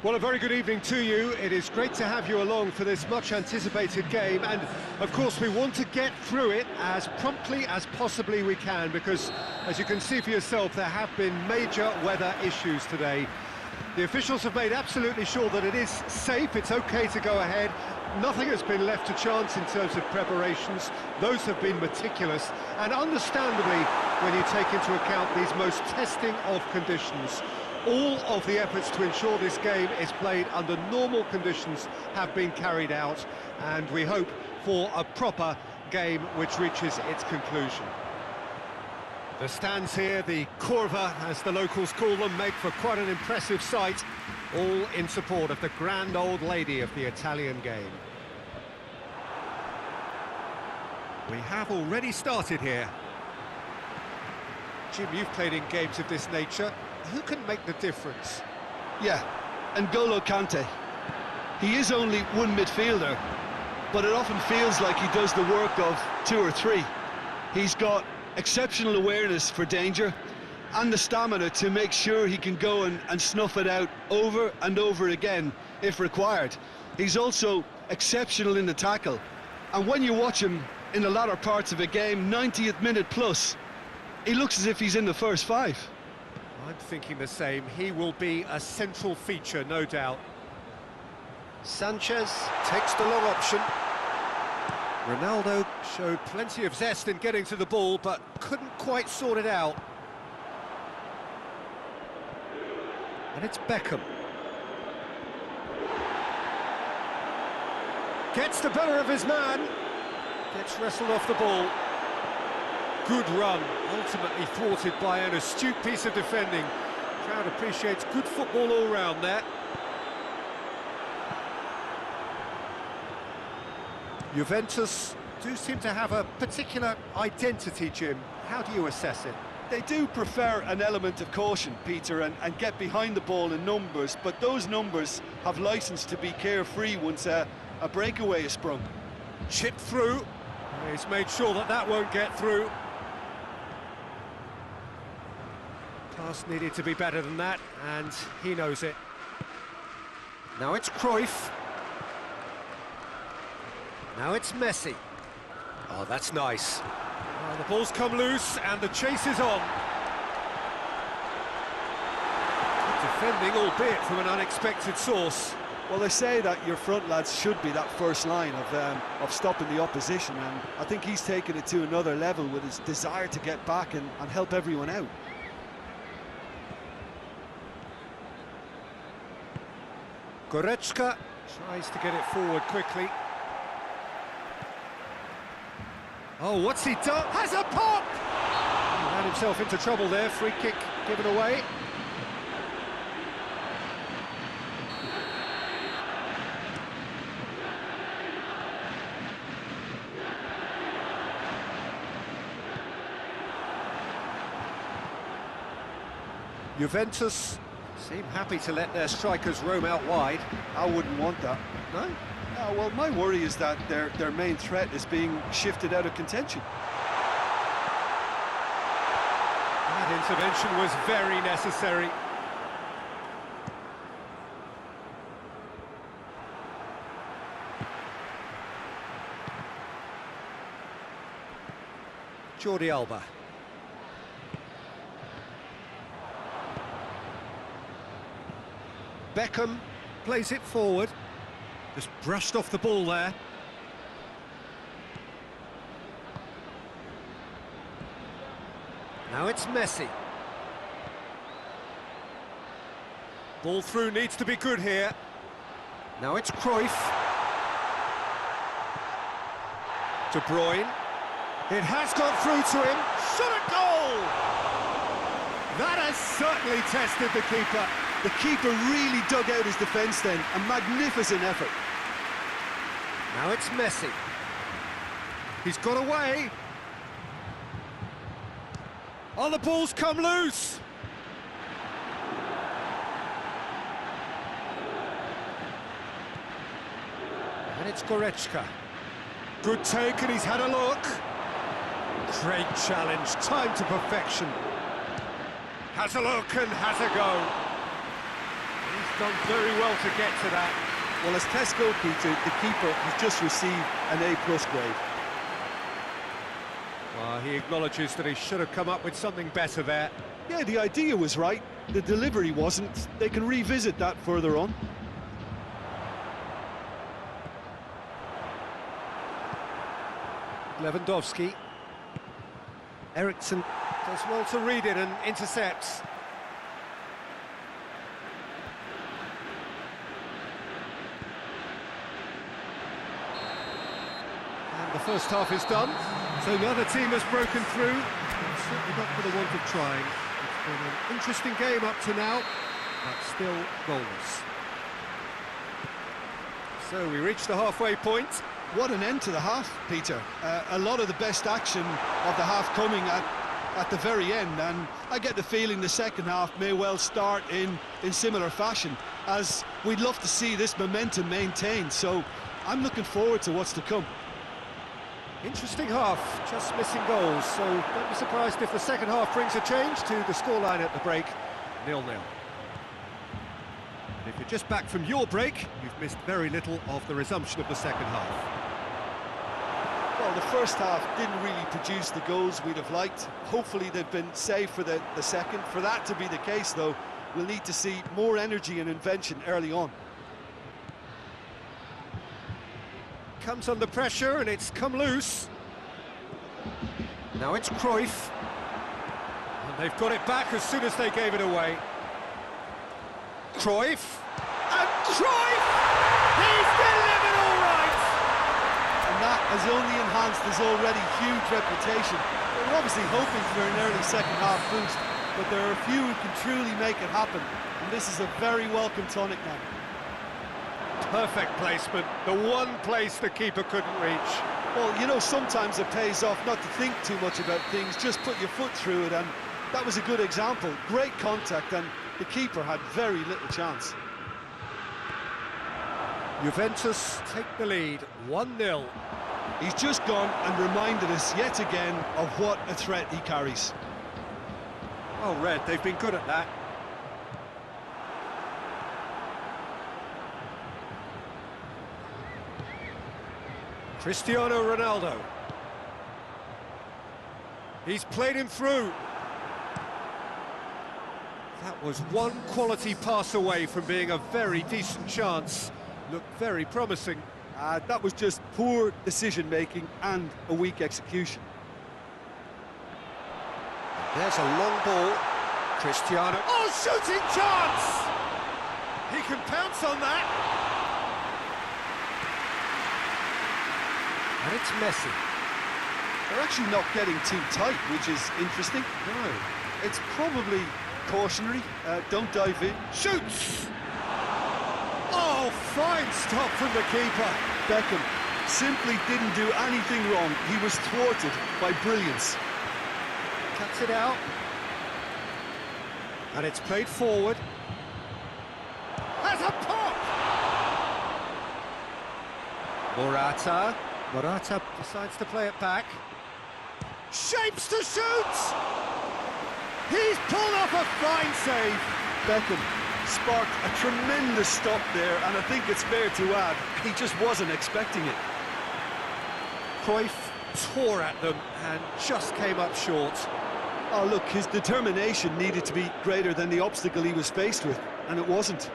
Well, a very good evening to you. It is great to have you along for this much-anticipated game, and of course we want to get through it as promptly as possibly we can, because, as you can see for yourself, there have been major weather issues today. The officials have made absolutely sure that it is safe, it's okay to go ahead. Nothing has been left to chance in terms of preparations. Those have been meticulous, and understandably, when you take into account these most testing of conditions, all of the efforts to ensure this game is played under normal conditions have been carried out, and we hope for a proper game which reaches its conclusion. The stands here, the curva, as the locals call them, make for quite an impressive sight, all in support of the grand old lady of the Italian game. We have already started here. Jim, you've played in games of this nature. Who can make the difference? Yeah, N'Golo Kante. He is only one midfielder, but it often feels like he does the work of two or three. He's got exceptional awareness for danger and the stamina to make sure he can go and snuff it out over and over again if required. He's also exceptional in the tackle, and when you watch him in the latter parts of a game, 90th minute plus, he looks as if he's in the first five. I'm thinking the same. He will be a central feature, no doubt. Sanchez takes the long option. Ronaldo showed plenty of zest in getting to the ball, but couldn't quite sort it out. And it's Beckham. Gets the better of his man. Gets wrestled off the ball. Good run, ultimately thwarted by an astute piece of defending. Crowd appreciates good football all round there. Juventus do seem to have a particular identity, Jim. How do you assess it? They do prefer an element of caution, Peter, and get behind the ball in numbers, but those numbers have licence to be carefree once a breakaway is sprung. Chipped through. He's made sure that that won't get through. Pass needed to be better than that, and he knows it. Now it's Cruyff. Now it's Messi. Oh, that's nice. Oh, the ball's come loose, and the chase is on. Good defending, albeit from an unexpected source. Well, they say that your front lads should be that first line of stopping the opposition, and I think he's taken it to another level with his desire to get back and help everyone out. Goretzka tries to get it forward quickly. Oh, what's he done? Has a pop! He ran himself into trouble there. Free kick given away. Juventus seem happy to let their strikers roam out wide. I wouldn't want that. No? No, well, my worry is that their main threat is being shifted out of contention. That intervention was very necessary. Jordi Alba. Beckham plays it forward. Just brushed off the ball there. Now it's Messi. Ball through needs to be good here. Now it's Cruyff. De Bruyne. It has got through to him. Shot at goal! That has certainly tested the keeper. The keeper really dug out his defence then. A magnificent effort. Now it's Messi. He's got away. Oh, the ball's come loose. And it's Goretzka. Good take, and he's had a look. Great challenge, time to perfection. Has a look and has a go. He's done very well to get to that. Well, as tests go, Peter, the keeper has just received an A+ grade. Well, he acknowledges that he should have come up with something better there. Yeah, the idea was right, the delivery wasn't. They can revisit that further on. Lewandowski. Eriksson does well to read it and intercepts. And the first half is done, so neither team has broken through. Certainly not for the want of trying. It's been an interesting game up to now, but still goalless. So we reach the halfway point. What an end to the half, Peter. A lot of the best action of the half coming at the very end, and I get the feeling the second half may well start in similar fashion, as we'd love to see this momentum maintained, so I'm looking forward to what's to come. Interesting half, just missing goals, so don't be surprised if the second half brings a change to the scoreline at the break, 0-0. If you're just back from your break, you've missed very little of the resumption of the second half. Well, the first half didn't really produce the goals we'd have liked. Hopefully they've been saved for the second. For that to be the case, though, we'll need to see more energy and invention early on. Comes under pressure and it's come loose. Now it's Cruyff. And they've got it back as soon as they gave it away. Cruyff. And Cruyff! He's delivered all right! And that has only enhanced his already huge reputation. We're obviously hoping for an early second half boost, but there are a few who can truly make it happen, and this is a very welcome tonic now. Perfect placement, the one place the keeper couldn't reach. Well, you know, sometimes it pays off not to think too much about things, just put your foot through it, and that was a good example. Great contact, and the keeper had very little chance. Juventus take the lead, 1-0. He's just gone and reminded us yet again of what a threat he carries. Well read, they've been good at that. Cristiano Ronaldo. He's played him through. That was one quality pass away from being a very decent chance. Looked very promising. That was just poor decision-making and a weak execution. There's a long ball. Cristiano. Oh, shooting chance! He can pounce on that. And it's Messi. They're actually not getting too tight, which is interesting. No. It's probably cautionary. Don't dive in. Shoots! Oh, fine stop from the keeper. Beckham simply didn't do anything wrong. He was thwarted by brilliance. Cuts it out. And it's played forward. Has a pop! Morata decides to play it back. Shapes to shoot! He's pulled off a fine save. Beckham sparked a tremendous stop there, and I think it's fair to add, he just wasn't expecting it. Cruyff tore at them and just came up short. Oh, look, his determination needed to be greater than the obstacle he was faced with, and it wasn't.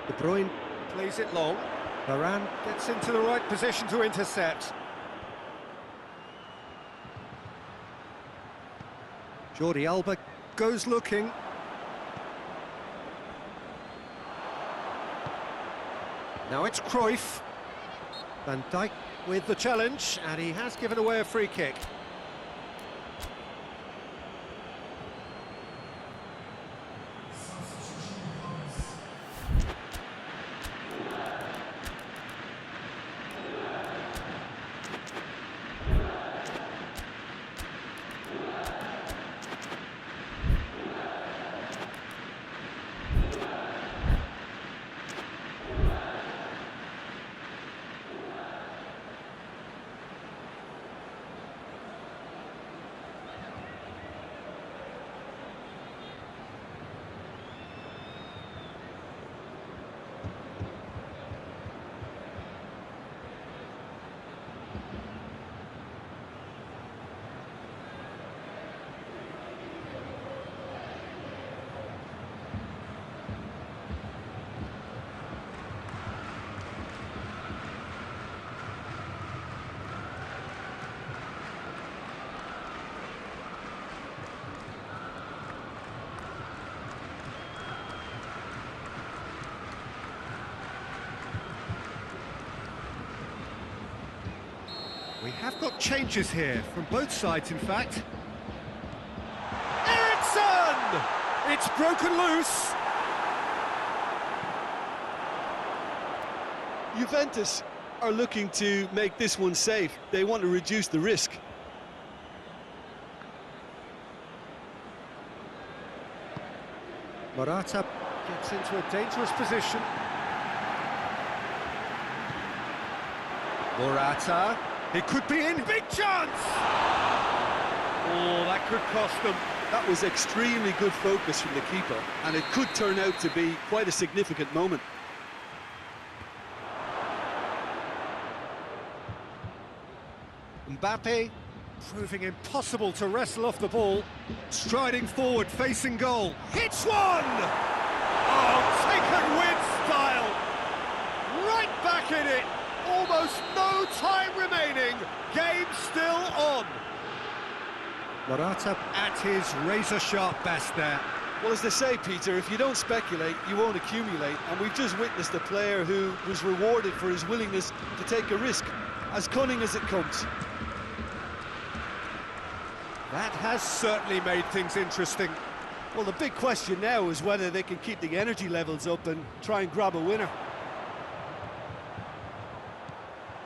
De Bruyne plays it long. Varane gets into the right position to intercept. Jordi Alba goes looking. Now it's Cruyff. Van Dijk with the challenge, and he has given away a free kick. have got changes here, from both sides in fact. Eriksson! It's broken loose. Juventus are looking to make this one safe. They want to reduce the risk. Morata gets into a dangerous position. Morata, he could be in, big chance! Oh, that could cost them. That was extremely good focus from the keeper, and it could turn out to be quite a significant moment. Mbappe, proving impossible to wrestle off the ball. Striding forward, facing goal. Hits one! Oh, taken with style. Right back in it. Almost no time remaining. Game still on. Morata at his razor-sharp best there. Well, as they say, Peter, if you don't speculate, you won't accumulate. And we've just witnessed a player who was rewarded for his willingness to take a risk, as cunning as it comes. That has certainly made things interesting. Well, the big question now is whether they can keep the energy levels up and try and grab a winner.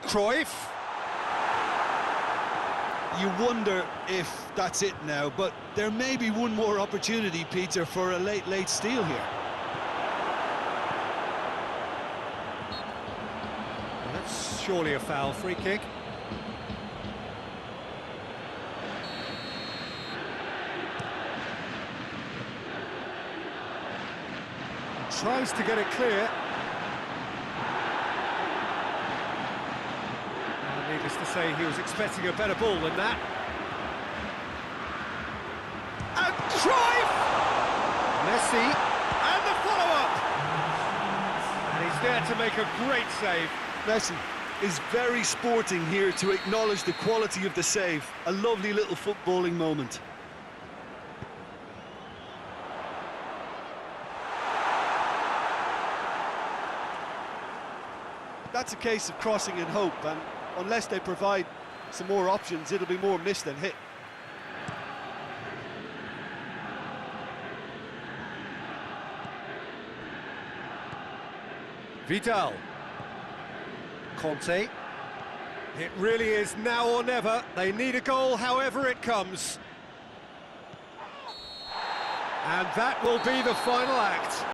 Cruyff. You wonder if that's it now, but there may be one more opportunity, Peter, for a late steal here. Well, that's surely a foul. Free kick. Tries to get it clear. And needless to say, he was expecting a better ball than that. And Cruyff! Messi, and the follow-up! And he's there to make a great save. Messi is very sporting here to acknowledge the quality of the save. A lovely little footballing moment. That's a case of crossing in hope, and unless they provide some more options, it'll be more miss than hit. Vidal. Conte. It really is now or never. They need a goal however it comes. And that will be the final act.